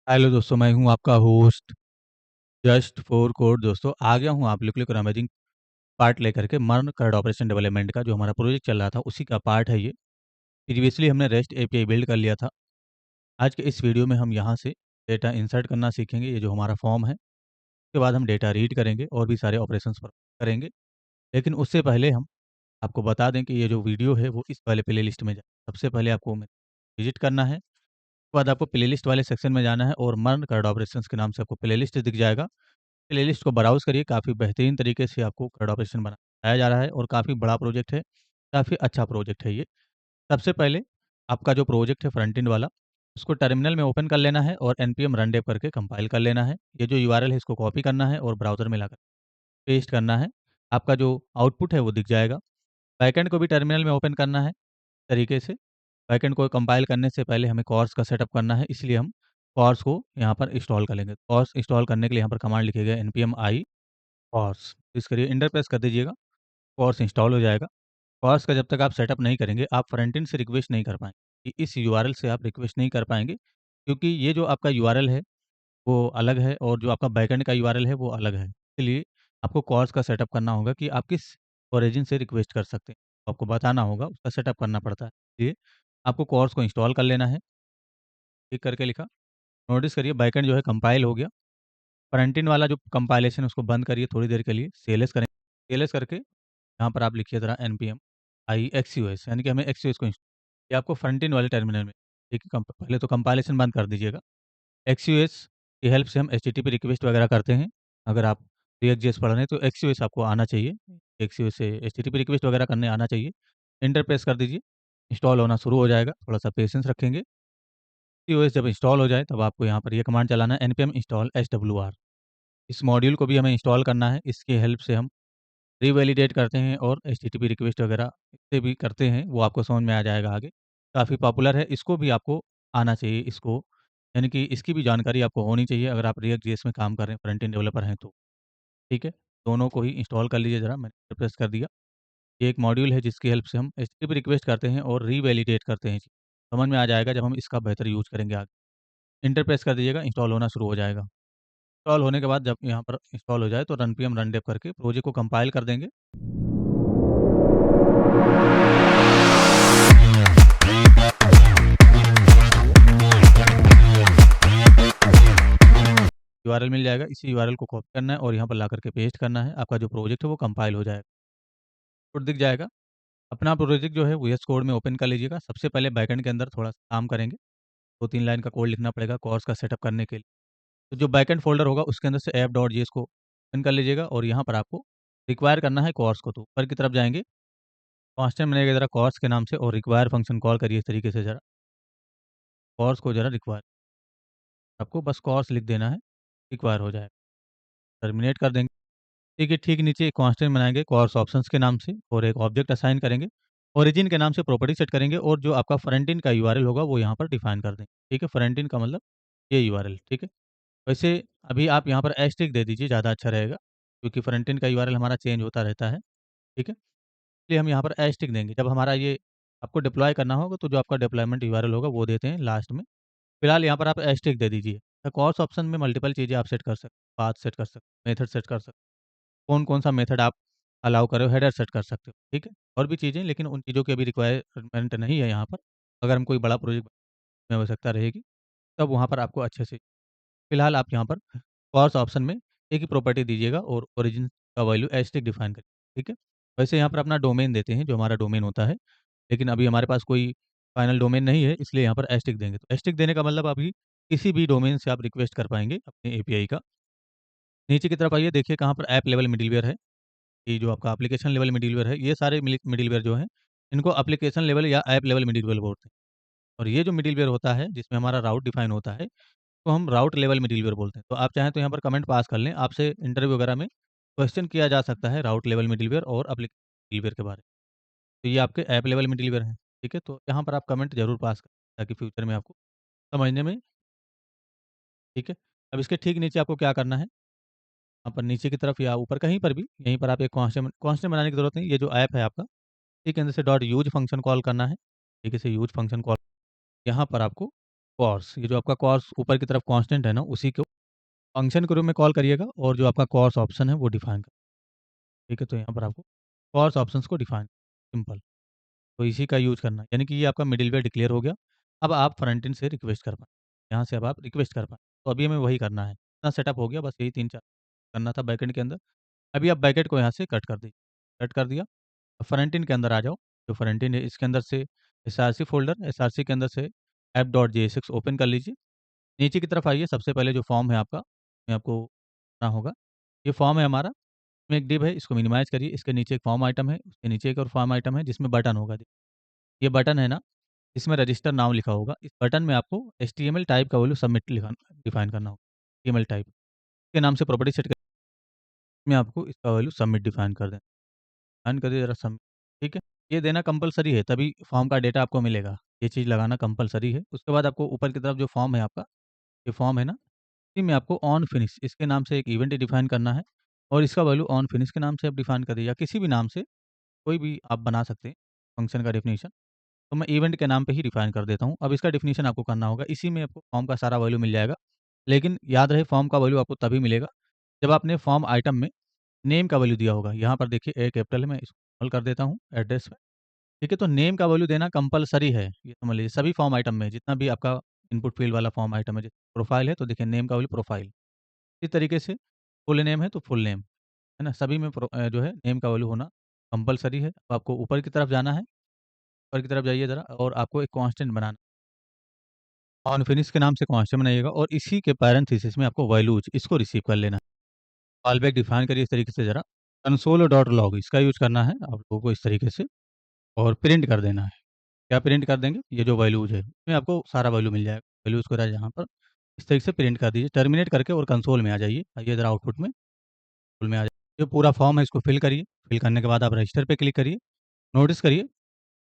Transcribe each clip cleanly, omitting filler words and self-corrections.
Hello दोस्तों, मैं हूँ आपका होस्ट जस्ट फॉर कोड। दोस्तों आ गया हूँ आप लोग के लिए एक अमेजिंग पार्ट लेकर के। मर्न कार्ड ऑपरेशन डेवलपमेंट का जो हमारा प्रोजेक्ट चल रहा था उसी का पार्ट है ये। प्रीवियसली हमने रेस्ट एपीआई बिल्ड कर लिया था। आज के इस वीडियो में हम यहाँ से डेटा इंसर्ट करना सीखेंगे। ये जो हमारा फॉर्म है उसके बाद हम डेटा रीड करेंगे और भी सारे ऑपरेशंस करेंगे। लेकिन उससे पहले हम आपको बता दें कि ये जो वीडियो है वो इस वाले प्ले लिस्ट में जाए। सबसे पहले आपको विजिट करना है। उसके बाद आपको प्लेलिस्ट वाले सेक्शन में जाना है और मर्न कार्ड ऑपरेशंस के नाम से आपको प्लेलिस्ट दिख जाएगा। प्लेलिस्ट को ब्राउज़ करिए, काफ़ी बेहतरीन तरीके से आपको कार्ड ऑपरेशन बनाया जा रहा है और काफ़ी बड़ा प्रोजेक्ट है, काफ़ी अच्छा प्रोजेक्ट है ये। सबसे पहले आपका जो प्रोजेक्ट है फ्रंट एंड वाला, उसको टर्मिनल में ओपन कर लेना है और npm रन डेव करके कंपाइल कर लेना है। ये जो यूआरएल है इसको कॉपी करना है और ब्राउज़र में लाकर पेस्ट करना है। आपका जो आउटपुट है वो दिख जाएगा। बैकएंड को भी टर्मिनल में ओपन करना है तरीके से। बैकएंड को कंपाइल करने से पहले हमें कॉर्स का सेटअप करना है, इसलिए हम कॉर्स को यहाँ पर इंस्टॉल कर लेंगे। कॉर्स इंस्टॉल करने के लिए यहाँ पर कमांड लिखिएगा npm i कॉर्स। इस करिए, एंटर प्रेस कर दीजिएगा, कॉर्स इंस्टॉल हो जाएगा। कॉर्स का जब तक आप सेटअप नहीं करेंगे, आप फ्रंट एंड से रिक्वेस्ट नहीं कर पाएँगे। इस यूआरएल से आप रिक्वेस्ट नहीं कर पाएँगे, क्योंकि ये जो आपका यूआरएल है वो अलग है और जो आपका बैकएंड का यूआरएल है वो अलग है। इसलिए आपको कॉर्स का सेटअप करना होगा कि आप किस ओरिजिन से रिक्वेस्ट कर सकते हैं। आपको बताना होगा, उसका सेटअप करना पड़ता है। इसलिए आपको कॉर्स को इंस्टॉल कर लेना है। टिक करके लिखा, नोटिस करिए बैकएंड जो है कंपाइल हो गया। फ्रंट एंड वाला जो कंपाइलेशन है उसको बंद करिए थोड़ी देर के लिए, सीएलएस करें। सीएलएस करके यहाँ पर आप लिखिए ज़रा npm i xus, यानी कि हमें xus को ये आपको फ्रंट एंड वाले टर्मिनल में, ठीक है, पहले तो कंपाइलेशन बंद कर दीजिएगा। XUS की हेल्प से हम एचटीटीपी रिक्वेस्ट वगैरह करते हैं। अगर आप रिएक्ट जेएस पढ़ रहे हैं तो XUS आपको आना चाहिए। XUS से एचटीटीपी रिक्वेस्ट वगैरह करने आना चाहिए। एंटर प्रेस कर दीजिए, इंस्टॉल होना शुरू हो जाएगा। थोड़ा-सा पेशेंस रखेंगे। XUS जब इंस्टॉल हो जाए तब आपको यहाँ पर ये कमांड चलाना है npm install swr। इस मॉड्यूल को भी हमें इंस्टॉल करना है। इसकी हेल्प से हम रिवैलिडेट करते हैं और एचटीटीपी रिक्वेस्ट वगैरह इससे भी करते हैं, वो आपको समझ में आ जाएगा आगे। काफ़ी पॉपुलर है, इसको भी आपको आना चाहिए इसको, यानी कि इसकी भी जानकारी आपको होनी चाहिए अगर आप रिएक्ट जेएस में काम कर रहे हैं, फ्रंट एंड डेवलपर हैं तो। ठीक है? दोनों को ही इंस्टॉल कर लीजिए ज़रा, मैंने प्रेस कर दिया। ये एक मॉड्यूल है जिसकी हेल्प से हम एचटीटीपी रिक्वेस्ट करते हैं और रिवैलिडेट करते हैं। समझ में आ जाएगा जब हम इसका बेहतर यूज़ करेंगे आगे। एंटर प्रेस कर दीजिएगा, इंस्टॉल होना शुरू हो जाएगा। इंस्टॉल होने के बाद जब यहाँ पर इंस्टॉल हो जाए तो रन पीएम रन डेव करके प्रोजेक्ट को कंपाइल कर देंगे। यूआरएल मिल जाएगा, इसी यूआरएल को कॉपी करना है और यहाँ पर ला करके पेस्ट करना है। आपका जो प्रोजेक्ट है वो कंपाइल हो जाएगा, कोड दिख जाएगा। अपना प्रोजेक्ट जो है वीएस कोड में ओपन कर लीजिएगा। सबसे पहले बैकएंड के अंदर थोड़ा सा काम करेंगे, 2-3 लाइन का कोड लिखना पड़ेगा कॉर्स का सेटअप करने के लिए। तो जो बैकएंड फ़ोल्डर होगा उसके अंदर से app.js को ओपन कर लीजिएगा और यहाँ पर आपको रिक्वायर करना है कॉर्स को। तो ऊपर की तरफ जाएँगे, कांस्टेंट बनाइएगा ज़रा कॉर्स के नाम से और रिक्वायर फंक्शन कॉल करिए इस तरीके से ज़रा, कॉर्स को ज़रा रिक्वायर, आपको बस कॉर्स लिख देना है, रिक्वायर हो जाएगा। टर्मिनेट कर देंगे। ठीक है, ठीक नीचे एक कांस्टेंट बनाएँगे कोर्स ऑप्शंस के नाम से और एक ऑब्जेक्ट असाइन करेंगे। ओरिजिन के नाम से प्रॉपर्टी सेट करेंगे और जो आपका फ्रंट एंड का यूआरएल होगा वो यहाँ पर डिफाइन कर देंगे। ठीक है, फ्रंट एंड का मतलब ये यूआरएल, ठीक है। वैसे अभी आप यहाँ पर एस्टेरिक दे दीजिए, ज़्यादा अच्छा रहेगा, क्योंकि फ्रंट एंड का यूआरएल हमारा चेंज होता रहता है, ठीक है। इसलिए हम यहाँ पर एस्टेरिक देंगे। जब हमारा ये आपको डिप्लॉय करना होगा तो जो आपका डिप्लॉयमेंट यूआरएल होगा वो देते हैं लास्ट में। फिलहाल यहाँ पर आप एस्टेरिक दे दीजिए। कोर्स ऑप्शन में मल्टीपल चीज़ें आप सेट कर सकते हैं, पाथ सेट कर सकते हैं, मेथड सेट कर सकते हैं। कौन-कौन सा मेथड आप अलाउ कर रहे हो, हेडर सेट कर सकते हो, ठीक है? और भी चीज़ें, लेकिन उन चीज़ों की अभी रिक्वायरमेंट नहीं है यहाँ पर। अगर हम कोई बड़ा प्रोजेक्ट में आवश्यकता रहेगी, तब वहाँ पर आपको अच्छे से, फिलहाल आप यहाँ पर कॉर्स ऑप्शन में एक ही प्रॉपर्टी दीजिएगा और ओरिजिन का वैल्यू एस्टेरिक डिफाइन करिए, ठीक है? वैसे यहाँ पर अपना डोमेन देते हैं, जो हमारा डोमेन होता है, लेकिन अभी हमारे पास कोई फाइनल डोमेन नहीं है, इसलिए यहाँ पर एस्टेरिक देंगे। तो एस्टेरिक देने का मतलब अभी किसी भी डोमेन से आप रिक्वेस्ट कर पाएँगे अपने एपीआई का। नीचे की तरफ आइए, देखिए कहाँ पर ऐप लेवल मिडलवेयर है। ये जो आपका एप्लीकेशन लेवल मिडलवेयर है, ये सारे मिडलवेयर जो हैं, इनको एप्लीकेशन लेवल या ऐप लेवल मिडलवेयर बोलते हैं। और ये जो मिडलवेयर होता है, जिसमें हमारा राउट डिफाइन होता है, तो हम राउट लेवल मिडलवेयर बोलते हैं। तो आप चाहें तो यहाँ पर कमेंट पास कर लें, आपसे इंटरव्यू वगैरह में क्वेश्चन किया जा सकता है राउट लेवल मिडलवेयर और एप्लीकेशन मिडलवेयर के बारे में। तो ये आपके ऐप लेवल मिडलवेयर हैं, ठीक है? तो यहाँ पर आप कमेंट ज़रूर पास करें, ताकि फ्यूचर में आपको समझने में, ठीक है? अब इसके ठीक नीचे आपको क्या करना है, यहाँ पर नीचे की तरफ या ऊपर कहीं पर भी, यहीं पर आप एक कांस्टेंट बनाने की ज़रूरत नहीं, ये जो ऐप है आपका, ठीक है, अंदर से डॉट यूज़ फंक्शन कॉल करना है। ठीक है, इसे यूज़ फंक्शन कॉल, यहाँ पर आपको कॉर्स, ये जो आपका कॉर्स ऊपर की तरफ कांस्टेंट है ना, उसी को फंक्शन के रूप में कॉल करिएगा और जो आपका कॉर्स ऑप्शन है वो डिफाइन कर, ठीक है? तो यहाँ पर आपको कॉर्स ऑप्शंस को डिफाइन, सिंपल, तो इसी का यूज़ करना है। यानी कि ये आपका मिडलवेयर डिक्लेयर हो गया। अब आप फ्रंट एंड से रिक्वेस्ट कर पाएँ, यहाँ से अब आप रिक्वेस्ट कर पाएँ। तो अभी हमें वही करना है, इतना सेटअप हो गया, बस यही 3-4 करना था बैकएंड के अंदर। अभी आप बैकएंड को यहाँ से कट कर दीजिए, कट कर दिया। अब फ्रंट एंड के अंदर आ जाओ, जो फ्रंट एंड है इसके अंदर से एसआरसी फ़ोल्डर, एसआरसी के अंदर से app.jsx ओपन कर लीजिए। नीचे की तरफ आइए, सबसे पहले जो फॉर्म है आपका, इसमें आपको करना होगा। ये फॉर्म है हमारा, इसमें एक डिव है, इसको मिनिमाइज़ करिए। इसके नीचे एक फॉर्म आइटम है, उसके नीचे एक और फॉर्म आइटम है जिसमें बटन होगा। ये बटन है ना, इसमें रजिस्टर नाउ लिखा होगा। इस बटन में आपको एचटीएमएल टाइप का वैल्यू सबमिट डिफाइन करना होगा। एचटीएमएल टाइप के नाम से प्रॉपर्टी सेट में आपको इसका वैल्यू सबमिट डिफाइन कर दें। डिफाइन कर दिया, ज़रा सबमिट, ठीक है? ये देना कंपल्सरी है, तभी फॉर्म का डेटा आपको मिलेगा। ये चीज़ लगाना कंपल्सरी है। उसके बाद आपको ऊपर की तरफ जो फॉर्म है आपका, ये फॉर्म है ना, इसी में आपको ऑन फिनिश इसके नाम से एक इवेंट डिफाइन करना है और इसका वैल्यू ऑन फिनिश के नाम से आप डिफाइन कर दीजिए, या किसी भी नाम से कोई भी आप बना सकते हैं फंक्शन का डेफिनिशन। तो मैं इवेंट के नाम पे ही डिफाइन कर देता हूँ। अब इसका डेफिनिशन आपको करना होगा, इसी में आपको फॉर्म का सारा वैल्यू मिल जाएगा। लेकिन याद रहे, फॉर्म का वैल्यू आपको तभी मिलेगा जब आपने फॉर्म आइटम में नेम का वैल्यू दिया होगा। यहाँ पर देखिए ए कैपिटल है, मैं इसको स्मॉल कर देता हूँ एड्रेस में, ठीक है? तो नेम का वैल्यू देना कंपल्सरी है, ये समझ लीजिए सभी फॉर्म आइटम में, जितना भी आपका इनपुट फील्ड वाला फॉर्म आइटम है। जैसे प्रोफाइल है तो देखिए नेम का वैल्यू प्रोफाइल, इसी तरीके से फुल नेम है तो फुल नेम, है ना? सभी में जो है नेम का वैल्यू होना कंपल्सरी है। अब आपको ऊपर की तरफ जाना है, ऊपर की तरफ जाइए ज़रा, और आपको एक कांस्टेंट बनाना, ऑन फिनिश के नाम से कांस्टेंट बनाइएगा और इसी के पैरेंथेसिस में आपको वैल्यूज इसको रिसीव कर लेना है। कॉल बैक डिफाइन करिए इस तरीके से, ज़रा कंसोल डॉट लॉग इसका यूज़ करना है आप लोगों को इस तरीके से, और प्रिंट कर देना है। क्या प्रिंट कर देंगे? ये जो वैल्यूज है इसमें आपको सारा वैल्यू मिल जाएगा। वैल्यूज को यहाँ पर इस तरीके से प्रिंट कर दीजिए, टर्मिनेट करके, और कंसोल में आ जाइए। आइए ज़रा आउटपुट में, कंसोल में आ जाइए। जो पूरा फॉर्म है इसको फिल करिए। फिल करने के बाद आप रजिस्टर पे क्लिक करिए। नोटिस करिए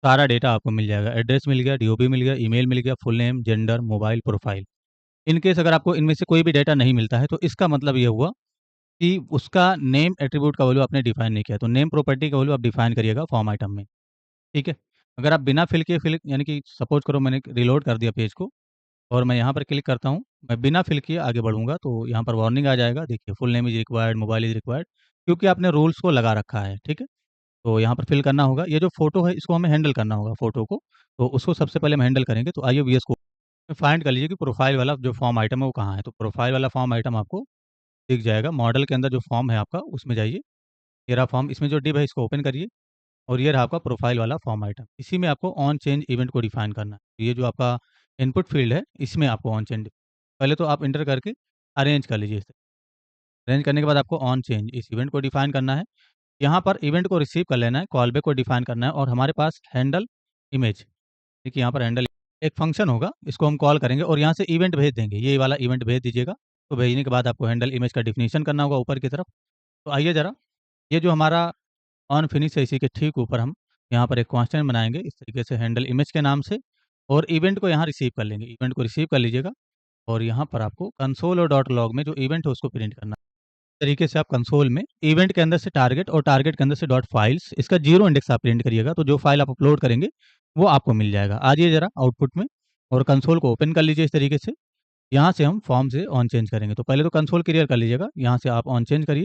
सारा डेटा आपको मिल जाएगा। एड्रेस मिल गया, डीओपी मिल गया, ईमेल मिल गया, full name, gender, mobile, profile. In case अगर आपको इनमें से कोई भी डेटा नहीं मिलता है, तो इसका मतलब ये हुआ कि उसका नेम एट्रिब्यूट का वैल्यू आपने डिफाइन नहीं किया। तो नेम प्रॉपर्टी का वैल्यू आप डिफाइन करिएगा फॉर्म आइटम में, ठीक है? अगर आप बिना फिल किए, फिल यानी कि सपोज़ करो मैंने रिलोड कर दिया पेज को और मैं यहाँ पर क्लिक करता हूँ, मैं बिना फिल किए आगे बढ़ूँगा तो यहाँ पर वार्निंग आ जाएगा। देखिए full name is required, mobile is required, क्योंकि आपने रूल्स को लगा रखा है, ठीक है? तो यहाँ पर फिल करना होगा। ये जो फ़ोटो है इसको हमें हैंडल करना होगा फ़ोटो को, तो उसको सबसे पहले हम हैंडल करेंगे। तो आइए वीएस कोड में फाइंड कर लीजिए कि प्रोफाइल वाला जो फॉर्म आइटम है वो कहाँ है। तो प्रोफाइल वाला फॉर्म आइटम आपको दिख जाएगा। मॉडल के अंदर जो फॉर्म है आपका उसमें जाइए, ये रहा फॉर्म, इसमें जो डिव है इसको ओपन करिए और ये रहा आपका प्रोफाइल वाला फॉर्म आइटम। इसी में आपको ऑन चेंज इवेंट को डिफाइन करना है। ये जो आपका इनपुट फ़ील्ड है इसमें आपको ऑन चेंज, पहले तो आप एंटर करके अरेंज कर लीजिए इसे। अरेंज करने के बाद आपको ऑन चेंज इस इवेंट को डिफाइन करना है। यहाँ पर इवेंट को रिसीव कर लेना है, कॉल बैक को डिफाइन करना है, और हमारे पास हैंडल इमेज, देखिए यहाँ पर हैंडल एक फंक्शन होगा, इसको हम कॉल करेंगे और यहाँ से इवेंट भेज देंगे। ये वाला इवेंट भेज दीजिएगा। तो भेजने के बाद आपको हैंडल इमेज का डेफिनिशन करना होगा ऊपर की तरफ। तो आइए ज़रा, ये जो हमारा ऑन फिनिश है इसी के ठीक ऊपर हम यहाँ पर एक कांस्टेंट बनाएँगे इस तरीके से हैंडल इमेज के नाम से, और इवेंट को यहाँ रिसीव कर लेंगे। इवेंट को रिसीव कर लीजिएगा और यहाँ पर आपको कंसोल और डॉट लॉग में जो इवेंट है उसको प्रिंट करना है। तरीके से आप कंसोल में इवेंट के अंदर से टारगेट और टारगेट के अंदर से डॉट फाइल्स, इसका 0 इंडेक्स आप प्रिंट करिएगा, तो जो फाइल आप अपलोड करेंगे वो आपको मिल जाएगा। आ जाइए ज़रा आउटपुट में और कंसोल को ओपन कर लीजिए इस तरीके से। यहाँ से हम फॉर्म से ऑन चेंज करेंगे। तो पहले तो कंसोल क्लियर कर लीजिएगा, यहाँ से आप ऑन चेंज करिए,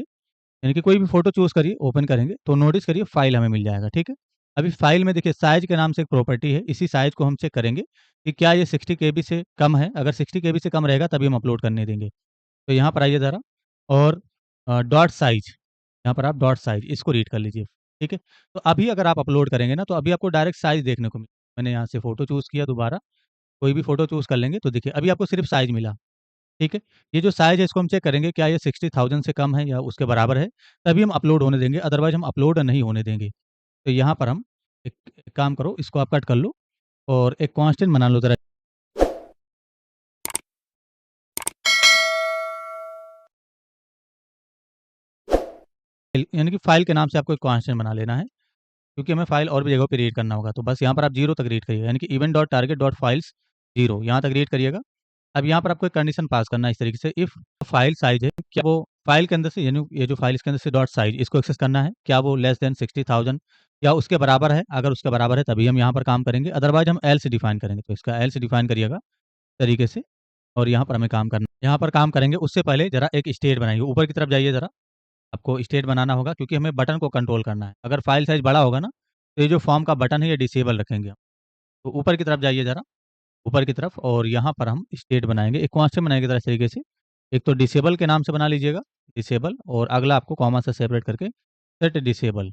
यानी कि कोई भी फ़ोटो चूज़ करिए, ओपन करेंगे तो नोटिस करिए फाइल हमें मिल जाएगा, ठीक है? अभी फाइल में देखिए साइज़ के नाम से एक प्रॉपर्टी है, इसी साइज़ को हम चेक करेंगे कि क्या ये 60 केबी से कम है। अगर 60 केबी से कम रहेगा तभी हम अपलोड करने देंगे। तो यहाँ पर आइए ज़रा, और डॉट साइज़, यहाँ पर आप डॉट साइज़ इसको रीड कर लीजिए, ठीक है? तो अभी अगर आप अपलोड करेंगे ना, तो अभी आपको डायरेक्ट साइज़ देखने को मिले। मैंने यहाँ से फ़ोटो चूज़ किया दोबारा, कोई भी फ़ोटो चूज़ कर लेंगे तो देखिए अभी आपको सिर्फ़ साइज़ मिला, ठीक है? ये जो साइज़ है इसको हम चेक करेंगे, क्या ये 60,000 से कम है या उसके बराबर है, तभी हम अपलोड होने देंगे, अदरवाइज़ हम अपलोड नहीं होने देंगे। तो यहाँ पर हम एक एक काम करो, इसको आप कट कर लो और एक कांस्टेंट बना लो ज़रा, यानी कि फ़ाइल के नाम से आपको एक कांस्टेंट बना लेना है। क्योंकि हमें फ़ाइल और भी जगहों पे रीड करना होगा, तो बस यहाँ पर आप 0 तक रीड करिएगा, यानी कि event dot target dot files 0 यहाँ तक रीड करिएगा। अब यहाँ पर आपको एक कंडीशन पास करना है इस तरीके से, इफ फाइल साइज़ है, क्या वो फाइल के अंदर से, यानी ये जो फाइल इसके अंदर से डॉट साइज़ इसको एक्सेस करना है, क्या वो लेस देन 60,000 या उसके बराबर है? अगर उसके बराबर है तभी हम यहाँ पर काम करेंगे, अदरवाइज़ हम एल्स डिफाइन करेंगे। तो इसका एल्स डिफाइन करिएगा। तरीके से। और यहाँ पर हमें काम करना, यहाँ पर काम करेंगे उससे पहले ज़रा एक स्टेट बनाइए, ऊपर की तरफ जाइए ज़रा। आपको स्टेट बनाना होगा क्योंकि हमें बटन को कंट्रोल करना है। अगर फाइल साइज़ बड़ा होगा ना, तो ये जो फॉर्म का बटन है ये डिसेबल रखेंगे हम। तो ऊपर की तरफ जाइए ज़रा, ऊपर की तरफ, और यहाँ पर हम स्टेट बनाएँगे, एक कॉन्स्टेंट बनाएँगे ज़रा इस तरीके से। एक तो डिसेबल के नाम से बना लीजिएगा, डिसेबल, और अगला आपको कॉमा से सेपरेट करके सेट डिसेबल,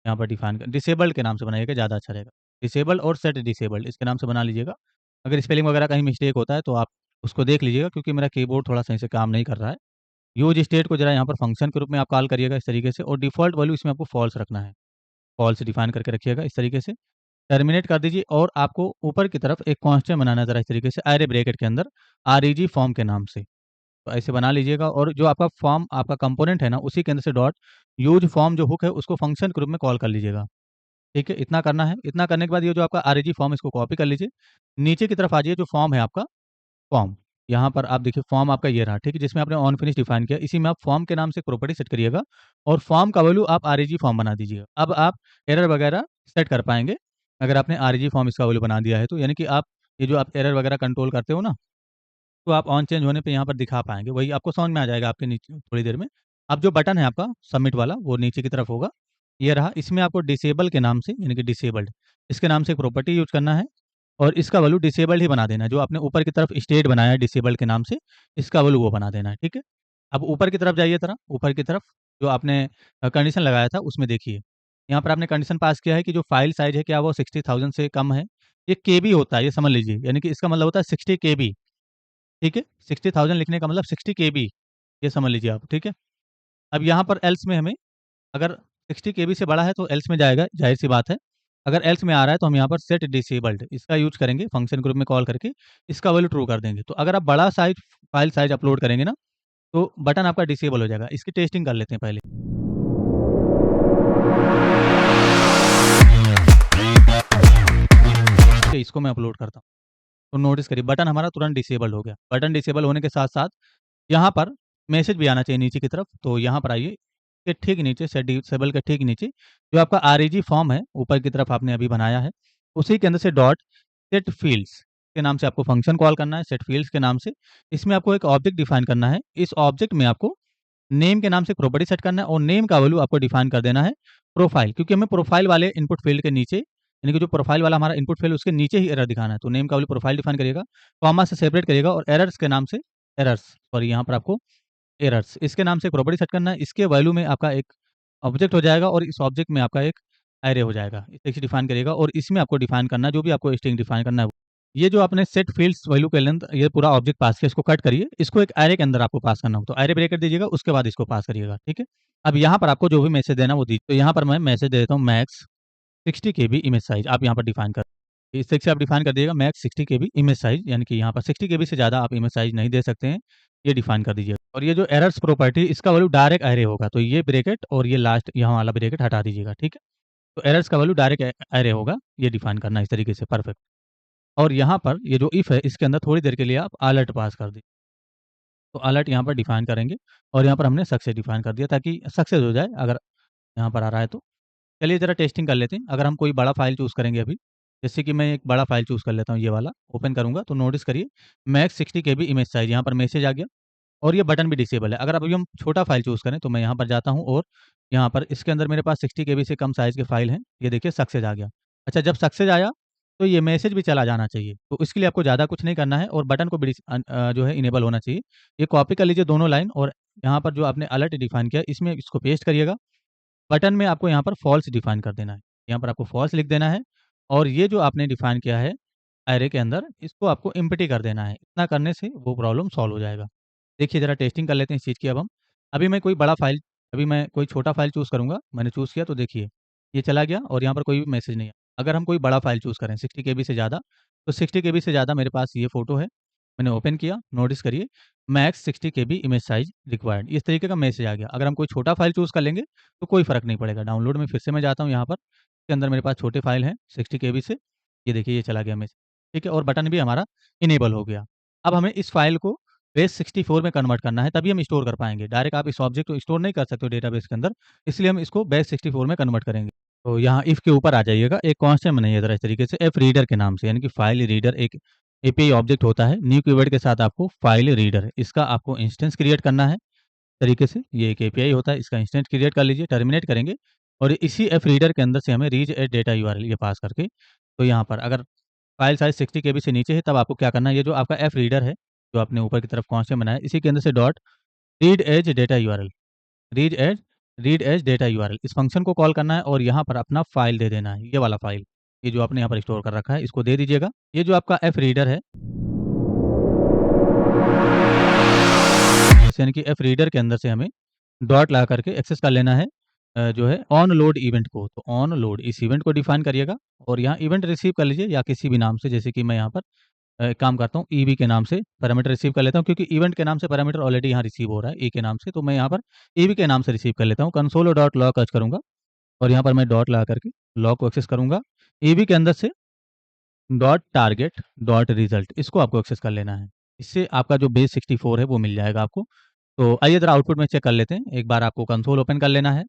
यहाँ पर डिफाइन कर डिसेबल्ड के नाम से बनाइएगा, ज़्यादा अच्छा रहेगा। डिसेबल और सेट डिसेबल्ड इसके नाम से बना लीजिएगा। अगर स्पेलिंग वगैरह कहीं मिस्टेक होता है तो आप उसको देख लीजिएगा क्योंकि मेरा कीबोर्ड थोड़ा सही से काम नहीं कर रहा है। यूज़ स्टेट को ज़रा यहाँ पर फंक्शन के रूप में आप कॉल करिएगा इस तरीके से, और डिफ़ॉल्ट वैल्यू इसमें आपको फ़ॉल्स रखना है। फ़ॉल्स डिफाइन करके रखिएगा इस तरीके से। टर्मिनेट कर दीजिए और आपको ऊपर की तरफ एक कांस्टेंट बनाना है ज़रा इस तरीके से अरे ब्रैकेट के अंदर आरईजी फॉर्म के नाम से। तो ऐसे बना लीजिएगा, और जो आपका फॉर्म आपका कंपोनेंट है ना, उसी के अंदर से डॉट यूज़ फॉर्म जो हुक है उसको फंक्शन के रूप में कॉल कर लीजिएगा। ठीक है? इतना करना है। इतना करने के बाद ये जो आपका आरईजी फॉर्म इसको कॉपी कर लीजिए। नीचे की तरफ आ जाइए, जो फॉर्म है आपका फॉर्म, यहाँ पर आप देखिए फॉर्म आपका ये रहा, ठीक है? जिसमें आपने ऑन फिनिश डिफाइन किया, इसी में आप फॉर्म के नाम से एक प्रॉपर्टी सेट करिएगा और फॉर्म का वैल्यू आप आरईजी फॉर्म बना दीजिएगा। अब आप एरर वगैरह सेट कर पाएँगे, अगर आपने आरईजी फॉर्म इसका वैल्यू बना दिया है तो, यानी कि आप ये जो आप एरर वगैरह कंट्रोल करते हो ना, तो आप ऑन चेंज होने पे यहाँ पर दिखा पाएँगे। वही आपको समझ में आ जाएगा आपके नीचे थोड़ी देर में। अब जो बटन है आपका सबमिट वाला, वो नीचे की तरफ होगा, ये रहा। इसमें आपको डिसेबल के नाम से, यानी कि डिसेबल्ड, इसके नाम से एक प्रॉपर्टी यूज़ करना है और इसका वैल्यू डिसेबल्ड ही बना देना है। जो आपने ऊपर की तरफ स्टेट बनाया है डिसेबल्ड के नाम से, इसका वैल्यू वो बना देना है, ठीक है? अब ऊपर की तरफ जाइए ज़रा, ऊपर की तरफ जो आपने कंडीशन लगाया था उसमें देखिए, यहाँ पर आपने कंडीशन पास किया है कि जो फाइल साइज़ है क्या वो 60,000 से कम है। ये केबी होता है, ये समझ लीजिए, यानी कि इसका मतलब होता है 60 केबी, ठीक है? 60,000 लिखने का मतलब 60 केबी, ये समझ लीजिए आप, ठीक है? अब यहाँ पर एल्स में हमें, अगर 60 केबी से बड़ा है तो एल्स में जाएगा, ज़ाहिर-सी बात है। अगर एल्स में आ रहा है तो हम यहाँ पर सेट डिसेबल्ड इसका यूज़ करेंगे, फंक्शन ग्रुप में कॉल करके इसका वैल्यू ट्रू कर देंगे। तो अगर आप बड़ा साइज़ फाइल साइज़ अपलोड करेंगे ना, तो बटन आपका डिसेबल हो जाएगा। इसकी टेस्टिंग कर लेते हैं पहले। ठीक है, इसको मैं अपलोड करता हूँ। तो नोटिस करिए बटन हमारा तुरंत डिसेबल्ड हो गया। बटन डिसेबल होने के साथ-साथ यहाँ पर मैसेज भी आना चाहिए नीचे की तरफ, तो यहाँ पर आइए, के ठीक नीचे सेट डिसेबल के ठीक नीचे जो आपका आरईजी फॉर्म है, ऊपर की तरफ आपने अभी बनाया है, उसी के अंदर से डॉट सेट फील्ड्स के नाम से आपको फंक्शन कॉल करना है, सेट फील्ड्स के नाम से। इसमें आपको एक ऑब्जेक्ट डिफाइन करना है। इस ऑब्जेक्ट में आपको नेम के नाम से एक प्रॉपर्टी सेट करना है और नेम का वैल्यू आपको डिफाइन कर देना है प्रोफाइल, क्योंकि हमें प्रोफाइल वाले इनपुट फील्ड के नीचे, यानी कि जो प्रोफाइल वाला हमारा इनपुट फील्ड उसके नीचे ही एरर दिखाना है। तो नेम का वैल्यू प्रोफाइल डिफाइन करिएगा, कॉमा से सेपरेट करिएगा और एरर्स के नाम से, एरर्स सॉरी, यहाँ पर आपको एरर्स इसके नाम से एक प्रॉपर्टी सेट करना है। इसके वैल्यू में आपका एक ऑब्जेक्ट हो जाएगा और इस ऑब्जेक्ट में आपका एक अरे हो जाएगा। इस तरीके से डिफाइन करिएगा और इसमें आपको डिफाइन करना है जो भी आपको स्ट्रिंग डिफाइन करना है। ये जो आपने सेट फील्ड्स वैल्यू के लेंथ ये पूरा ऑब्जेक्ट पास किया, इसको कट करिए। इसको एक अरे के अंदर आपको पास करना हो तो अरे ब्रैकेट दीजिएगा, उसके बाद इसको पास करिएगा, ठीक है? अब यहाँ पर आपको जो भी मैसेज देना है वो दीजिए। तो यहाँ पर मैं मैसेज दे देता हूँ मैक्स 60 केबी इमेज साइज़, आप यहाँ पर डिफाइन कर, इस तरीके से आप डिफाइन कर दिएगा मैक्स 60 केबी इमेज साइज़, यानी कि यहाँ पर 60 केबी से ज़्यादा आप इमेज साइज़ नहीं दे सकते हैं, ये डिफाइन कर दीजिए। और ये जो एरर्स प्रॉपर्टी इसका वैल्यू डायरेक्ट अरे होगा, तो ये ब्रैकेट और ये लास्ट यहाँ वाला ब्रैकेट हटा दीजिएगा, ठीक है? तो एरर्स का वैल्यू डायरेक्ट अरे होगा, ये डिफाइन करना है इस तरीके से, परफेक्ट। और यहाँ पर ये जो इफ है इसके अंदर थोड़ी देर के लिए आप अलर्ट पास कर दीजिए। तो अलर्ट यहाँ पर डिफाइन करेंगे और यहाँ पर हमने सक्सेस डिफाइन कर दिया ताकि सक्सेस हो जाए, अगर यहाँ पर आ रहा है तो। चलिए ज़रा टेस्टिंग कर लेते हैं। अगर हम कोई बड़ा फ़ाइल चूज़ करेंगे अभी, जैसे कि मैं एक बड़ा फ़ाइल चूज़ कर लेता हूँ, ये वाला ओपन करूँगा तो नोटिस करिए मैक्स 60 केबी इमेज साइज़, यहाँ पर मैसेज आ गया और ये बटन भी डिसेबल है। अगर अभी हम छोटा फ़ाइल चूज़ करें तो मैं यहाँ पर जाता हूँ और यहाँ पर इसके अंदर मेरे पास 60 केबी से कम साइज़ के फ़ाइल हैं। ये देखिए सक्सेस आ गया। अच्छा, जब सक्सेस आया तो ये मैसेज भी चला जाना चाहिए। तो इसके लिए आपको ज़्यादा कुछ नहीं करना है और बटन को भी जो है इनेबल होना चाहिए। ये कॉपी कर लीजिए दोनों लाइन और यहाँ पर जो आपने अलर्ट डिफाइन किया इसमें इसको पेस्ट करिएगा। बटन में आपको यहाँ पर फ़ॉल्स डिफाइन कर देना है। यहाँ पर आपको फ़ॉल्स लिख देना है और ये जो आपने डिफाइन किया है अरे के अंदर, इसको आपको एम्प्टी कर देना है। इतना करने से वो प्रॉब्लम सॉल्व हो जाएगा। देखिए ज़रा टेस्टिंग कर लेते हैं इस चीज़ की अब हम। अभी मैं कोई बड़ा फ़ाइल, अभी मैं कोई छोटा फ़ाइल चूज़ करूँगा। मैंने चूज़ किया तो देखिए, ये चला गया और यहाँ पर कोई भी मैसेज नहीं है। अगर हम कोई बड़ा फ़ाइल चूज़ करें 60 केबी से ज़्यादा, तो 60 केबी से ज़्यादा मेरे पास ये फ़ोटो है। मैंने ओपन किया, नोटिस करिए मैक्स 60 केबी इमेज साइज़ रिक्वायर्ड, इस तरीके का मैसेज आ गया। अगर हम कोई छोटा फ़ाइल चूज़ कर लेंगे, तो कोई फ़र्क नहीं पड़ेगा। डाउनलोड में फिर से मैं जाता हूँ यहाँ पर, इसके अंदर मेरे पास छोटे फ़ाइल हैं 60 केबी से। ये देखिए ये चला गया मैसेज, ठीक है? और बटन भी हमारा इनेबल हो गया। अब हमें इस फ़ाइल को बेस 64 में कन्वर्ट करना है, तभी हम स्टोर कर पाएँगे। डायरेक्ट आप इस ऑब्जेक्ट को स्टोर नहीं कर सकते हो डेटाबेस के अंदर, इसलिए हम इसको बेस 64 में कन्वर्ट करेंगे। तो यहाँ इफ के ऊपर आ जाइएगा, एक कांस्टेंट बनाइए ज़रा इस तरीके से एफ रीडर के नाम से, यानी कि फाइल रीडर एक एपीआई ऑब्जेक्ट होता है, न्यू कीवर्ड के साथ आपको फाइल रीडर, इसका आपको इंस्टेंस क्रिएट करना है तरीके से। ये एक एपीआई होता है, इसका इंस्टेंस क्रिएट कर लीजिए, टर्मिनेट करेंगे और इसी एफ रीडर के अंदर से हमें रीच एट डेटा यूआरएल ये पास करके, तो यहाँ पर अगर फाइल साइज़ 60 केबी से नीचे है तब आपको क्या करना है, ये जो आपका एफ रीडर है, जो आपने ऊपर की तरफ कॉन्स्टेंट बनाया है, इसी के अंदर से dot read as data URL, read as read as data URL इस फंक्शन को कॉल करना है और यहाँ पर अपना फ़ाइल दे देना है, ये वाला फ़ाइल। ये जो आपने यहाँ पर स्टोर कर रखा है, इसको दे दीजिएगा। ये जो आपका एफ रीडर है, यानी कि एफ रीडर के अंदर से हमें डॉट लगा करके एक्सेस कर लेना है जो है ऑन लोड इवेंट को। तो ऑन लोड इस इवेंट को डिफाइन करिएगा और यहाँ इवेंट रिसीव कर लीजिए या किसी भी नाम से, जैसे कि मैं यहाँ पर एक काम करता हूँ ईबी के नाम से पैरामीटर रिसीव कर लेता हूँ, क्योंकि इवेंट के नाम से पैरामीटर ऑलरेडी यहाँ रिसीव हो रहा है ई के नाम से, तो मैं यहाँ पर ईबी के नाम से रिसीव कर लेता हूँ। कंसोल और डॉट लॉग सर्च करूँगा और यहाँ पर मैं डॉट लगा करके लॉग को एक्सेस करूँगा। ईबी के अंदर से डॉट टारगेट डॉट रिजल्ट इसको आपको एक्सेस कर लेना है। इससे आपका जो बेस 64 है वो मिल जाएगा आपको। तो आइए ज़रा आउटपुट में चेक कर लेते हैं। एक बार आपको कंसोल ओपन कर लेना है।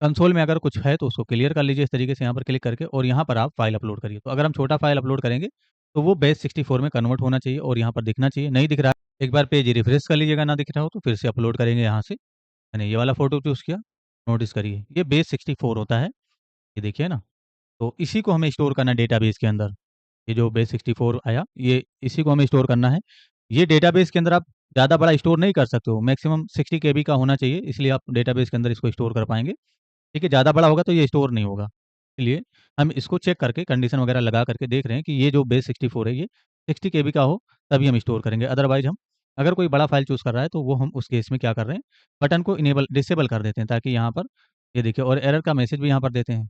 कंसोल में अगर कुछ है तो उसको क्लियर कर लीजिए इस तरीके से यहाँ पर क्लिक करके और यहाँ पर आप फाइल अपलोड करिए। तो अगर हम छोटा फाइल अपलोड करेंगे तो वो बेस 64 में कन्वर्ट होना चाहिए और यहाँ पर दिखना चाहिए। नहीं दिख रहा है, एक बार पेज रिफ्रेश कर लीजिएगा, ना दिख रहा हो तो फिर से अपलोड करेंगे यहाँ से। मैंने ये वाला फ़ोटो चूज़ किया, नोटिस करिए ये बेस 64 होता है, ये देखिए ना। तो इसी को हमें स्टोर करना है डेटाबेस के अंदर। ये जो बेस 64 आया, ये इसी को हमें स्टोर करना है। ये डेटाबेस के अंदर आप ज़्यादा बड़ा स्टोर नहीं कर सकते हो, मैक्सिमम 60 केबी का होना चाहिए, इसलिए आप डेटाबेस के अंदर इसको स्टोर कर पाएँगे। ठीक है, ज़्यादा बड़ा होगा तो ये स्टोर नहीं होगा। इसलिए हम इसको चेक करके कंडीशन वगैरह लगा करके देख रहे हैं कि ये जो बेस 64 है, ये 60 केबी का हो, तभी हम स्टोर करेंगे। अदरवाइज़ हम अगर कोई बड़ा फ़ाइल चूज़ कर रहा है, तो वो हम उस केस में क्या कर रहे हैं, बटन को डिसेबल कर देते हैं, ताकि यहाँ पर ये देखिए और एरर का मैसेज भी यहाँ पर देते हैं।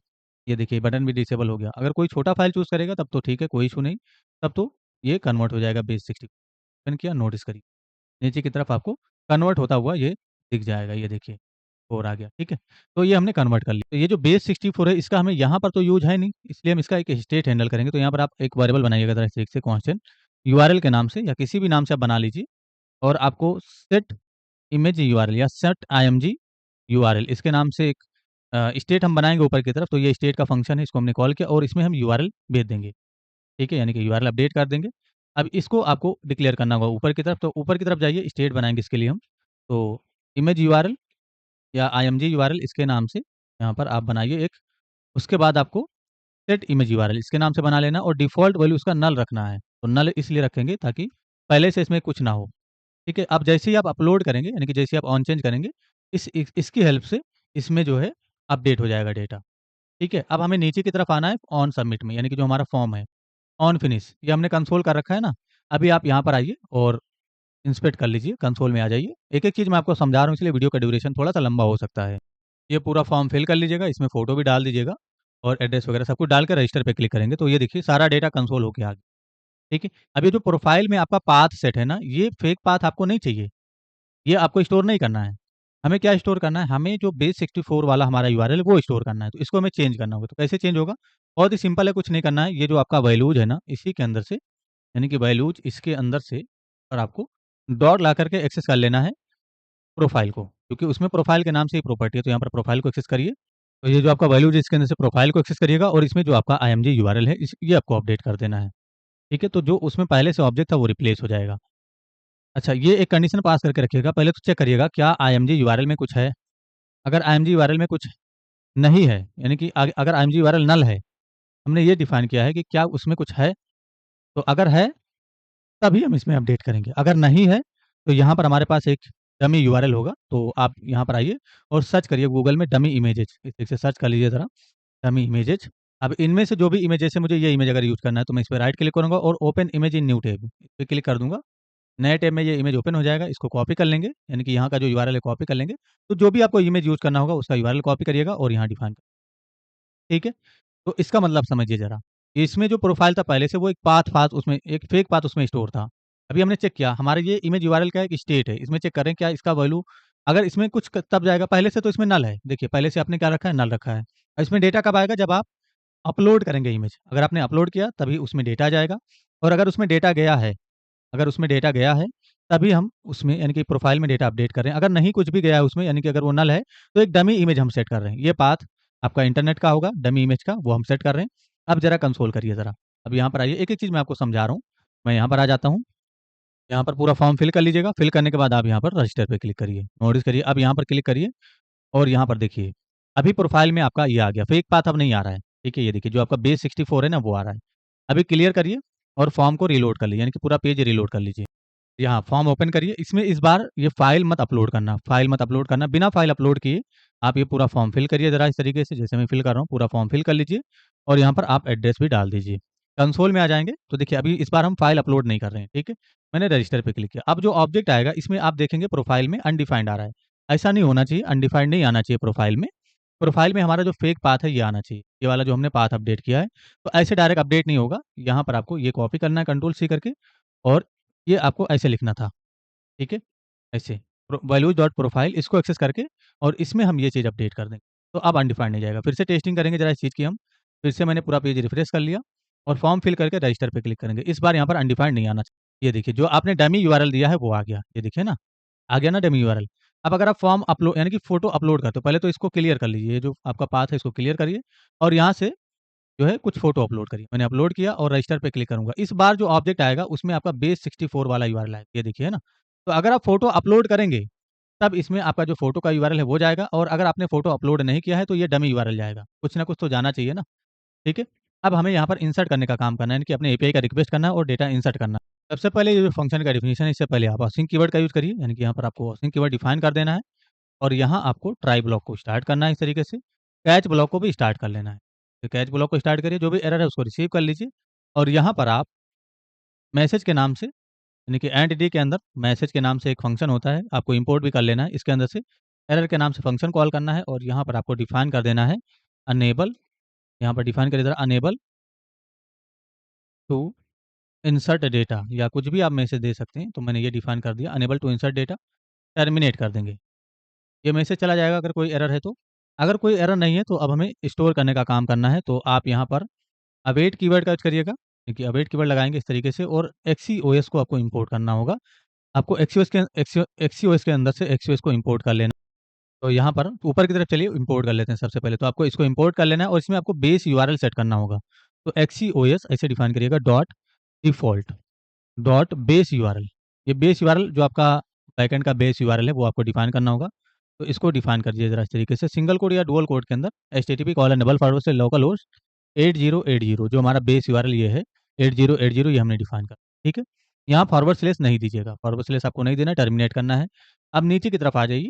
ये देखिए बटन भी डिसेबल हो गया। अगर कोई छोटा फ़ाइल चूज़ करेगा तब तो ठीक है, कोई इश्यू नहीं, तब तो ये कन्वर्ट हो जाएगा बेस 60। ओपन किया, नोटिस करिए, नीचे की तरफ आपको कन्वर्ट होता हुआ ये दिख जाएगा, ये देखिए। 4 आ गया, ठीक है? तो ये हमने कन्वर्ट कर लिया। तो ये जो बेस 64 है, इसका हमें यहाँ पर तो यूज़ है नहीं, इसलिए हम इसका एक स्टेट हैंडल करेंगे। तो यहाँ पर आप एक वेरिएबल बनाइएगा ज़रा इस तरीके से कांस्टेंट यूआरएल के नाम से या किसी भी नाम से आप बना लीजिए और आपको सेट इमेज यूआरएल या सेट आईएमजी यूआरएल इसके नाम से एक स्टेट हम बनाएँगे ऊपर की तरफ। तो ये स्टेट का फंक्शन है, इसको हमने कॉल किया और इसमें हम यूआरएल भेज देंगे, ठीक है? यानी कि यूआरएल अपडेट कर देंगे। अब इसको आपको डिक्लेयर करना होगा ऊपर की तरफ, तो ऊपर की तरफ जाइए, स्टेट बनाएँगे इसके लिए हम। तो इमेज यूआरएल या आईएमजी यूआरएल इसके नाम से यहाँ पर आप बनाइए एक, उसके बाद आपको सेट इमेज यूआरएल इसके नाम से बना लेना और डिफ़ॉल्ट वैल्यू उसका नल रखना है। तो नल इसलिए रखेंगे ताकि पहले से इसमें कुछ ना हो, ठीक है? अब जैसे ही आप अपलोड करेंगे, यानी कि जैसे ही आप ऑन चेंज करेंगे, इसकी हेल्प से इसमें जो है अपडेट हो जाएगा डेटा, ठीक है? अब हमें नीचे की तरफ आना है ऑन सबमिट में, यानी कि जो हमारा फॉर्म है, ऑन फिनिश ये हमने कंसोल कर रखा है ना। अभी आप यहाँ पर आइए और इंस्पेक्ट कर लीजिए, कंसोल में आ जाइए। एक-एक चीज़ मैं आपको समझा रहा हूँ, इसलिए वीडियो का ड्यूरेशन थोड़ा-सा लंबा हो सकता है। ये पूरा फॉर्म फिल कर लीजिएगा, इसमें फ़ोटो भी डाल दीजिएगा और एड्रेस वगैरह सब कुछ डाल के रजिस्टर पे क्लिक करेंगे, तो ये देखिए सारा डेटा कंसोल होके आ गया, ठीक है? अब ये जो प्रोफ़ाइल में आपका पाथ सेट है ना, ये फेक पाथ आपको नहीं चाहिए, ये आपको स्टोर नहीं करना है। हमें क्या स्टोर करना है, हमें जो बेस 64 वाला हमारा यूआरएल वो स्टोर करना है, तो इसको हमें चेंज करना होगा। तो कैसे चेंज होगा? बहुत ही सिंपल है, कुछ नहीं करना है। ये जो आपका वैल्यूज़ है ना, इसी के अंदर से यानी कि वैल्यूज़ इसके अंदर से और आपको डॉट ला करके एक्सेस कर लेना है प्रोफ़ाइल को, क्योंकि उसमें प्रोफ़ाइल के नाम से ही प्रॉपर्टी है, तो यहाँ पर प्रोफ़ाइल को एक्सेस करिए। तो ये जो आपका वैल्यूज़ है इसके अंदर से प्रोफ़ाइल को एक्सेस करिएगा और इसमें जो आपका आईएमजी यूआरएल है ये आपको अपडेट कर देना है, ठीक है? तो जो उसमें पहले से ऑब्जेक्ट था वो रिप्लेस हो जाएगा। अच्छा, ये एक कंडीशन पास करके रखिएगा, पहले तो चेक करिएगा क्या आईएमजी यूआरएल में कुछ है? अगर आईएमजी यूआरएल में कुछ नहीं है, यानी कि अगर आईएमजी यूआरएल नल है, हमने ये डिफाइन किया है कि क्या उसमें कुछ है? तो अगर है, तभी हम इसमें अपडेट करेंगे। अगर नहीं है, तो यहाँ पर हमारे पास एक डमी यूआरएल होगा, तो आप यहाँ पर आइए और सर्च करिए गूगल में डमी इमेजेज़, इस तरीके से सर्च कर लीजिए ज़रा, डमी इमेजेज़। अब इनमें से जो भी इमेजेज़ है, मुझे ये इमेज अगर यूज़ करना है, तो मैं इस पे राइट क्लिक करूँगा और open image in new tab, इस पे क्लिक कर दूँगा। नए टैब में ये इमेज ओपन हो जाएगा, इसको कॉपी कर लेंगे, यानी कि यहाँ का जो यूआरएल है कॉपी कर लेंगे। तो जो भी आपको इमेज यूज़ करना होगा, उसका यूआरएल कॉपी करिएगा और यहाँ डिफाइन ठीक है? तो इसका मतलब समझिए ज़रा, इसमें जो प्रोफ़ाइल था पहले से वो एक पाथ उसमें एक फेक पाथ उसमें स्टोर था। अभी हमने चेक किया हमारा ये इमेज यूआरएल का एक स्टेट है, इसमें चेक करें क्या इसका वैल्यू अगर इसमें कुछ क तब जाएगा पहले से तो इसमें नल है। देखिए पहले से आपने क्या रखा है नल रखा है। और इसमें डेटा कब आएगा जब आप अपलोड करेंगे इमेज। अगर आपने अपलोड किया तभी उसमें डेटा जाएगा और अगर उसमें डेटा गया है, तभी हम उसमें यानी कि प्रोफ़ाइल में डेटा अपडेट कर रहे हैं। अगर नहीं कुछ भी गया है उसमें यानी कि अगर वो नल है, तो एक डमी इमेज हम सेट कर रहे हैं। ये पाथ आपका इंटरनेट का होगा, डमी इमेज का, वो हम सेट कर रहे हैं। अब ज़रा कंसोल करिए ज़रा। अब यहाँ पर आइए, एक-एक चीज़ मैं आपको समझा रहा हूँ। मैं यहाँ पर आ जाता हूँ। यहाँ पर पूरा फॉर्म फिल कर लीजिएगा, फिल करने के बाद आप यहाँ पर रजिस्टर पे क्लिक करिए। नोटिस करिए, अब यहाँ पर क्लिक करिए और यहाँ पर देखिए, अभी प्रोफ़ाइल में आपका ये आ गया, फेक पाथ अब नहीं आ रहा है, ठीक है? ये देखिए जो आपका बेस 64 है ना, वो आ रहा है। अभी क्लियर करिए और फॉर्म को रीलोड कर लीजिए, यानी कि पूरा पेज रीलोड कर लीजिए। यहाँ फॉर्म ओपन करिए, इसमें इस बार ये फ़ाइल मत अपलोड करना, बिना फ़ाइल अपलोड किए आप ये पूरा फॉर्म फिल करिए ज़रा इस तरीके से, जैसे मैं फिल कर रहा हूँ, पूरा फॉर्म फिल कर लीजिए और यहाँ पर आप एड्रेस भी डाल दीजिए। कंसोल में आ जाएँगे, तो देखिए अभी इस बार हम फ़ाइल अपलोड नहीं कर रहे हैं, ठीक है? मैंने रजिस्टर पे क्लिक किया। अब जो ऑब्जेक्ट आएगा, इसमें आप देखेंगे प्रोफ़ाइल में अनडिफाइंड आ रहा है। ऐसा नहीं होना चाहिए, अनडिफाइंड नहीं आना चाहिए प्रोफ़ाइल में। प्रोफ़ाइल में हमारा जो फेक पाथ है, ये आना चाहिए। ये वाला जो हमने पाथ अपडेट किया है, तो ऐसे डायरेक्ट अपडेट नहीं होगा। यहाँ पर आपको ये कॉपी करना है कंट्रोल सी करके और ये आपको ऐसे लिखना था। ठीक है? ऐसे वैल्यूज डॉट प्रोफाइल इसको एक्सेस करके और इसमें हम ये चीज़ अपडेट कर देंगे। तो अब अनडिफाइंड नहीं जाएगा। फिर से टेस्टिंग करेंगे ज़रा इस चीज़ की हम। फिर से मैंने पूरा पेज रिफ्रेश कर लिया और फॉर्म फिल करके रजिस्टर पे क्लिक करेंगे। इस बार यहाँ पर अनडिफाइंड नहीं आना चाहिए। ये देखिए जो आपने डमी यूआरएल दिया है वो आ गया। ये देखिए ना, आ गया ना डमी यूआरएल। अब अगर आप फॉर्म अपलोड यानी कि फ़ोटो अपलोड करते हो, पहले तो इसको क्लियर कर लीजिए। ये जो आपका पाथ है इसको क्लियर करिए और यहाँ से जो है कुछ फ़ोटो अपलोड करिए। मैंने अपलोड किया और रजिस्टर पे क्लिक करूँगा। इस बार जो ऑब्जेक्ट आएगा उसमें आपका बेस 64 वाला यूआरएल आएगा। ये देखिए है ना? तो अगर आप फ़ोटो अपलोड करेंगे तब इसमें आपका जो फ़ोटो का यूआरएल है वो जाएगा और अगर आपने फ़ोटो अपलोड नहीं किया है तो ये डमी यूआरएल जाएगा। कुछ ना कुछ तो जाना चाहिए ना, ठीक है? अब हमें यहाँ पर इंसर्ट करने का काम करना है, यानी कि अपने एपीआई का रिक्वेस्ट करना है और डेटा इंसर्ट करना है। सबसे पहले ये जो फंक्शन का डेफिनिशन है इससे पहले आप असिंक कीवर्ड का यूज़ करिए, यानी कि यहाँ पर आपको असिंक कीवर्ड डिफाइन कर देना है और यहाँ आपको ट्राई ब्लॉक को स्टार्ट करना है इस तरीके से। कैच ब्लॉक को भी स्टार्ट कर लेना है। तो कैच ब्लॉक को स्टार्ट करिए, जो भी एरर है उसको रिसीव कर लीजिए और यहाँ पर आप मैसेज के नाम से यानी कि एंटिटी के अंदर मैसेज के नाम से एक फंक्शन होता है, आपको इंपोर्ट भी कर लेना है। इसके अंदर से एरर के नाम से फंक्शन कॉल करना है और यहाँ पर आपको डिफाइन कर देना है अनेबल, यहाँ पर डिफाइन करिए ज़रा अनेबल टू इंसर्ट डेटा या कुछ भी आप मैसेज दे सकते हैं। तो मैंने ये डिफाइन कर दिया unable to insert data, terminate कर देंगे। ये मैसेज चला जाएगा अगर कोई एरर है तो। अगर कोई एरर नहीं है तो अब हमें स्टोर करने का काम करना है। तो आप यहाँ पर अवेट कीवर्ड का यूज़ करिएगा, देखिए अवेट कीवर्ड लगाएँगे इस तरीके से और एक्सीओएस को आपको इंपोर्ट करना होगा। आपको एक्सीओएस के अंदर से एक्सीओएस को इंपोर्ट कर लेना। तो यहाँ पर ऊपर की तरफ चलिए इंपोर्ट कर लेते हैं सबसे पहले। तो आपको इसको इंपोर्ट कर लेना है और इसमें आपको बेस यूआरएल सेट करना होगा। तो एक्सीओएस ऐसे डिफाइन करिएगा dot default dot base URL. ये बेस यूआरएल जो आपका बैकएंड का बेस यूआरएल है वो आपको डिफाइन करना होगा। तो इसको डिफाइन कर दीजिए ज़रा इस तरीके से सिंगल कोड या डुअल कोड के अंदर एचटीटीपी कॉलन डबल फॉरवर्ड से लोकल होस्ट 8080 जो हमारा बेस यूआरएल ये है 8080 ये हमने डिफाइन करा, ठीक है? यहाँ फॉरवर्ड स्लैश नहीं दीजिएगा, फॉरवर्ड स्लैश आपको नहीं देना है, टर्मिनेट करना है। अब नीचे की तरफ आ जाइए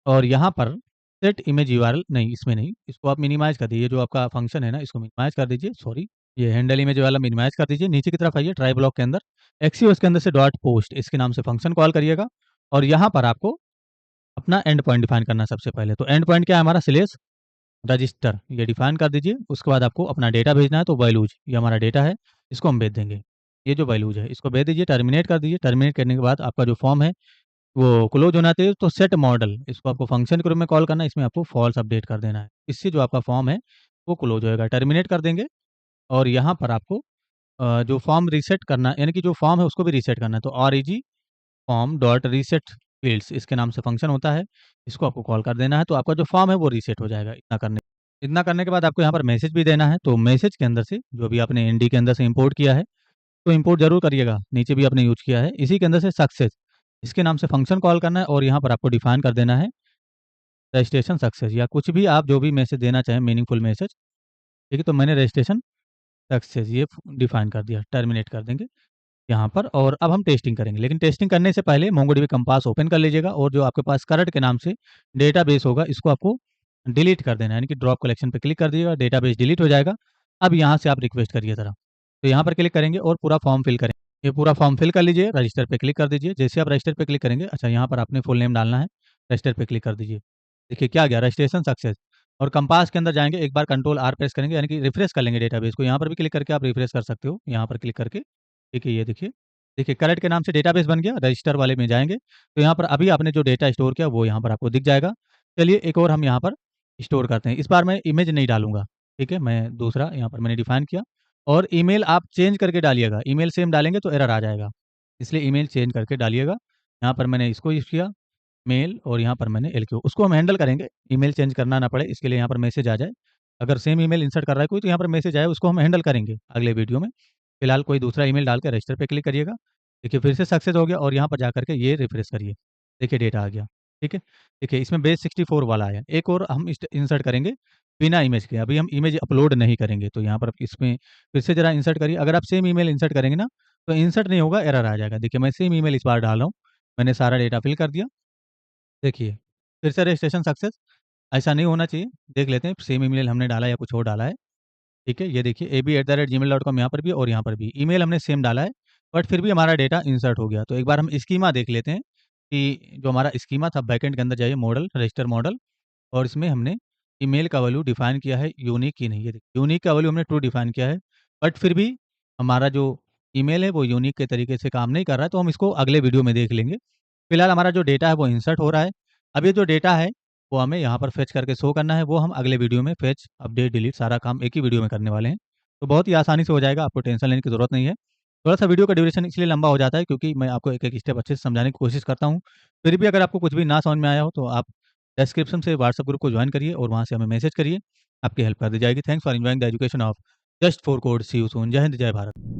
और यहाँ पर सेट इमेज यूआरएल नहीं, इसमें नहीं, इसको आप मिनिमाइज़ कर दीजिए, जो आपका फंक्शन है ना इसको मिनिमाइज़ कर दीजिए, सॉरी ये हैंडल इमेज वाला मिनिमाइज़ कर दीजिए। नीचे की तरफ आइए ट्राई ब्लॉक के अंदर, एक्सीओएस के अंदर से डॉट पोस्ट इसके नाम से फंक्शन कॉल करिएगा और यहाँ पर आपको अपना एंड पॉइंट डिफाइन करना है सबसे पहले। तो एंड पॉइंट क्या है हमारा स्लैश रजिस्टर ये डिफाइन कर दीजिए। उसके बाद आपको अपना डेटा भेजना है तो वैल्यूज ये हमारा डेटा है, इसको हम भेज देंगे। ये जो वैल्यूज है इसको भेज दीजिए, टर्मिनेट कर दीजिए। टर्मिनेट करने के बाद आपका जो फॉर्म है वो क्लोज होना चाहिए। तो सेट मॉडल इसको आपको फंक्शन के रूप में कॉल करना है, इसमें आपको फॉल्स अपडेट कर देना है। इससे जो आपका फॉर्म है वो क्लोज होएगा। टर्मिनेट कर देंगे और यहाँ पर आपको जो फॉर्म रीसेट करना यानी कि जो फॉर्म है उसको भी रीसेट करना है। तो REG form dot reset fields इसके नाम से फंक्शन होता है, इसको आपको कॉल कर देना है। तो आपका जो फॉर्म है वो रीसेट हो जाएगा इतना करने के बाद आपको यहाँ पर मैसेज भी देना है। तो मैसेज के अंदर से जो भी आपने एनडी के अंदर से इंपोर्ट किया है तो इंपोर्ट ज़रूर करिएगा, नीचे भी आपने यूज़ किया है। इसी के अंदर से सक्सेस इसके नाम से फंक्शन कॉल करना है और यहाँ पर आपको डिफाइन कर देना है रजिस्ट्रेशन सक्सेस या कुछ भी आप जो भी मैसेज देना चाहें मीनिंगफुल मैसेज, ठीक है? तो मैंने रजिस्ट्रेशन सक्सेस ये डिफाइन कर दिया, टर्मिनेट कर देंगे यहाँ पर और अब हम टेस्टिंग करेंगे। लेकिन टेस्टिंग करने से पहले मोंगोडीबी कंपास ओपन कर लीजिएगा और जो आपके पास करंट के नाम से डेटाबेस होगा इसको आपको डिलीट कर देना है, यानी कि ड्रॉप कलेक्शन पे क्लिक कर दीजिएगा, डेटाबेस डिलीट हो जाएगा। अब यहाँ से आप रिक्वेस्ट करिए ज़रा। तो यहाँ पर क्लिक करेंगे और पूरा फॉर्म फिल करें। ये पूरा फॉर्म फिल कर लीजिए, रजिस्टर पे क्लिक कर दीजिए। जैसे आप रजिस्टर पे क्लिक करेंगे अच्छा यहाँ पर आपने फुल नेम डालना है, रजिस्टर पे क्लिक कर दीजिए। देखिए क्या आ गया रजिस्ट्रेशन सक्सेस और कंपास के अंदर जाएँगे, एक बार कंट्रोल आर प्रेस करेंगे यानी कि रिफ्रेश कर लेंगे डेटाबेस को। यहाँ पर भी क्लिक करके आप रिफ्रेश कर सकते हो, यहाँ पर क्लिक करके। ठीक है, ये देखिए। देखिए करंट के नाम से डेटाबेस बन गया, रजिस्टर वाले में जाएँगे, तो यहाँ पर अभी आपने जो डेटा स्टोर किया वो यहाँ पर आपको दिख जाएगा। चलिए एक और हम यहाँ पर स्टोर करते हैं। इस बार मैं इमेज नहीं डालूँगा, ठीक है? मैं दूसरा यहाँ पर मैंने डिफाइन किया और ईमेल आप चेंज करके डालिएगा। ईमेल सेम डालेंगे तो एरर आ जाएगा, इसलिए ईमेल चेंज करके डालिएगा। यहाँ पर मैंने इसको यूज़ किया मेल और यहाँ पर मैंने एलक्यू, उसको हम हैंडल करेंगे, ईमेल चेंज करना ना पड़े इसके लिए यहाँ पर मैसेज आ जाए। अगर सेम ईमेल इंसर्ट कर रहा है कोई तो यहाँ पर मैसेज आए उसको हम हैंडल करेंगे अगले वीडियो में। फिलहाल कोई दूसरा ईमेल डाल के रजिस्टर पे क्लिक करिएगा। देखिए फिर से सक्सेस हो गया और यहाँ पर जाकर के ये रिफ्रेश करिए। देखिए डेटा आ गया, ठीक है? देखिए इसमें बेस 64 वाला आया। एक और हम इंसर्ट करेंगे बिना इमेज के। अभी हम इमेज अपलोड नहीं करेंगे, तो यहाँ पर इसमें फिर से ज़रा इंसर्ट करिए। अगर आप सेम ईमेल इंसर्ट करेंगे ना, तो इंसर्ट नहीं होगा, एरर आ जाएगा। देखिए मैं सेम ईमेल इस बार डाल रहा हूँ। मैंने सारा डेटा फिल कर दिया। देखिए, फिर से रजिस्ट्रेशन सक्सेस। ऐसा नहीं होना चाहिए। देख लेते हैं सेम ईमेल हमने डाला है या कुछ और डाला है। ठीक है, ये देखिए ab@gmail.com यहाँ पर भी और यहाँ पर भी ईमेल हमने सेम डाला है, बट फिर भी हमारा डेटा इंसर्ट हो गया। तो एक बार हम स्कीमा देख लेते हैं कि जो हमारा स्कीमा था, बैकएंड के अंदर जाइए, मॉडल, रजिस्टर मॉडल, और इसमें हमने ईमेल का वैल्यू डिफाइन किया है यूनिक की नहीं है। यूनिक का वैल्यू हमने ट्रू डिफाइन किया है, बट फिर भी हमारा जो ईमेल है वो यूनिक के तरीके से काम नहीं कर रहा है, तो हम इसको अगले वीडियो में देख लेंगे। फिलहाल हमारा जो डेटा है वो इंसर्ट हो रहा है। अब ये जो डेटा है वो हमें यहाँ पर फेच करके शो करना है, वो हम अगले वीडियो में फेच, अपडेट, डिलीट सारा काम एक ही वीडियो में करने वाले हैं। तो बहुत ही आसानी से हो जाएगा, आपको टेंशन लेने की ज़रूरत नहीं है। थोड़ा-सा वीडियो का ड्यूरेशन इसलिए लंबा हो जाता है क्योंकि मैं आपको एक-एक स्टेप अच्छे से समझाने की कोशिश करता हूँ। फिर भी अगर आपको कुछ भी ना समझ में आया हो तो आप डिस्क्रिप्शन से व्हाट्सएप ग्रुप को जॉइन करिए और वहाँ से हमें मैसेज करिए, आपकी हेल्प कर दी जाएगी। Thanks for enjoying the education of just for code. See you soon. जय हिंद, जय भारत।